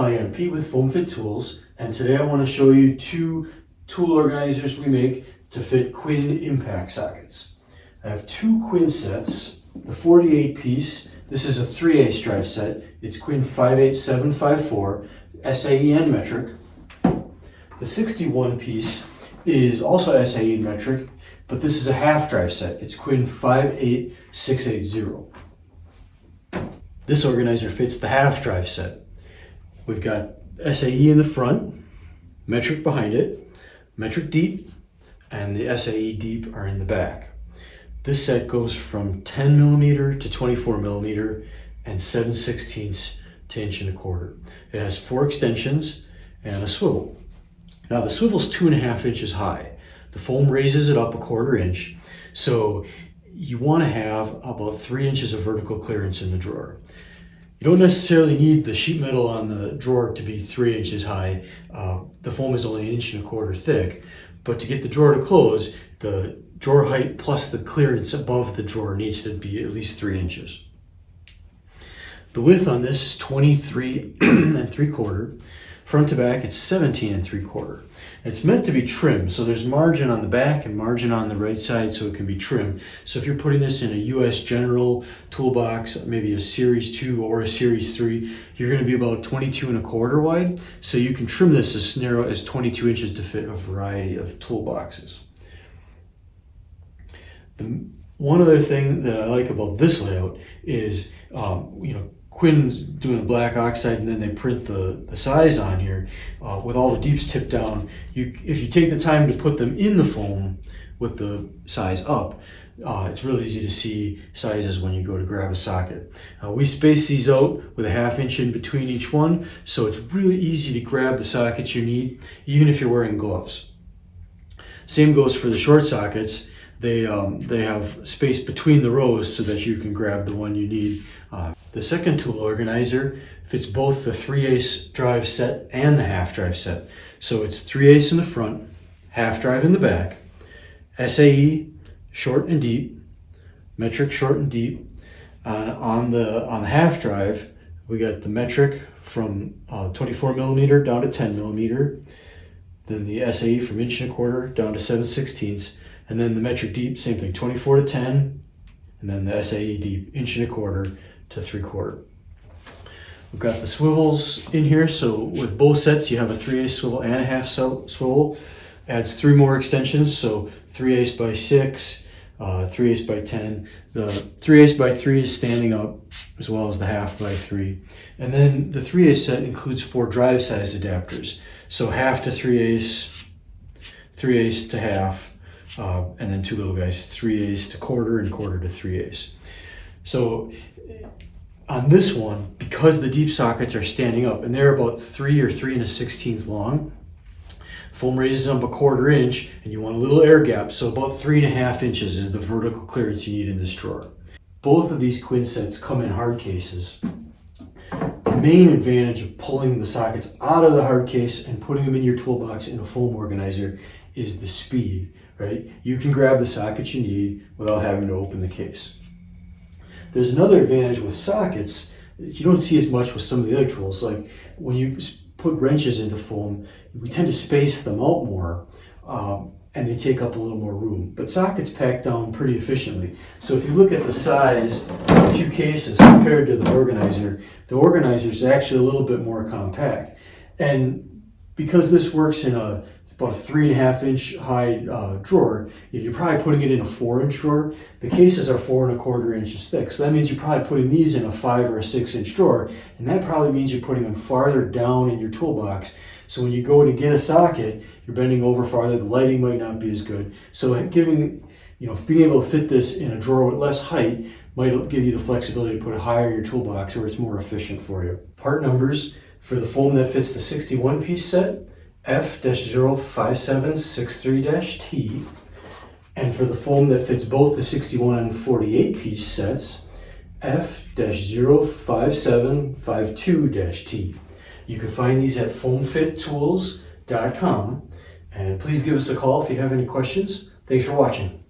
Hi, I'm Pete with Foam Fit Tools, and today I want to show you two tool organizers we make to fit Quinn impact sockets. I have two Quinn sets, the 48 piece, this is a 3/8 drive set, it's Quinn 58754, SAE and metric. The 61 piece is also SAE and metric, but this is a half drive set, it's Quinn 58680. This organizer fits the half drive set. We've got SAE in the front, metric behind it, metric deep, and the SAE deep are in the back. This set goes from 10 millimeter to 24 millimeter and 7/16 to 1 1/4. It has 4 extensions and a swivel. Now the swivel's 2.5 inches high. The foam raises it up 1/4 inch, so you want to have about 3 inches of vertical clearance in the drawer. You don't necessarily need the sheet metal on the drawer to be 3 inches high. The foam is only 1 1/4 inches thick, but to get the drawer to close, the drawer height plus the clearance above the drawer needs to be at least 3 inches. The width on this is 23 3/4. Front to back, it's 17 3/4. It's meant to be trimmed, so there's margin on the back and margin on the right side so it can be trimmed. So if you're putting this in a US General toolbox, maybe a Series 2 or a Series 3, you're going to be about 22 1/4 wide, so you can trim this as narrow as 22 inches to fit a variety of toolboxes. One other thing that I like about this layout is, Quinn's doing a black oxide and then they print the size on here with all the deeps tipped down. If you take the time to put them in the foam with the size up, it's really easy to see sizes when you go to grab a socket. We space these out with 1/2 inch in between each one, so it's really easy to grab the sockets you need, even if you're wearing gloves. Same goes for the short sockets. They have space between the rows so that you can grab the one you need. The second tool organizer fits both the 3/8 drive set and the half drive set. So it's 3/8 in the front, half drive in the back, SAE short and deep, metric short and deep. On the half drive, we got the metric from 24 millimeter down to 10 millimeter, then the SAE from 1 1/4 down to 7/16, and then the metric deep, same thing, 24 to 10, and then the SAE deep, 1 1/4 to 3/4. We've got the swivels in here, so with both sets you have a 3/8 swivel and a half swivel. Adds 3 more extensions, so 3/8 by 6, 3/8 by 10. The 3/8 by 3 is standing up, as well as the half by 3. And then the 3/8 set includes 4 drive size adapters, so half to 3/8, 3/8 to half, and then 2 little guys, 3/8 to 1/4 and 1/4 to 3/8. So on this one, because the deep sockets are standing up and they're about 3 or 3 1/16 long, foam raises up 1/4 inch and you want a little air gap, so about 3.5 inches is the vertical clearance you need in this drawer. Both of these Quinn sets come in hard cases. The main advantage of pulling the sockets out of the hard case and putting them in your toolbox in a foam organizer is the speed, right? You can grab the sockets you need without having to open the case. There's another advantage with sockets that you don't see as much with some of the other tools. Like when you put wrenches into foam, we tend to space them out more and they take up a little more room. But sockets pack down pretty efficiently. So if you look at the size of 2 cases compared to the organizer is actually a little bit more compact. And because this works in about a 3.5 inch high drawer, you're probably putting it in a 4 inch drawer. The cases are 4 1/4 inches thick, so that means you're probably putting these in a 5 or a 6 inch drawer, and that probably means you're putting them farther down in your toolbox. So when you go to get a socket, you're bending over farther, the lighting might not be as good. So being able to fit this in a drawer with less height might give you the flexibility to put it higher in your toolbox where it's more efficient for you. Part numbers for the foam that fits the 61 piece set, F-05763-T, and for the foam that fits both the 61 and 48 piece sets, F-05752-T. You can find these at foamfittools.com, and please give us a call if you have any questions. Thanks for watching.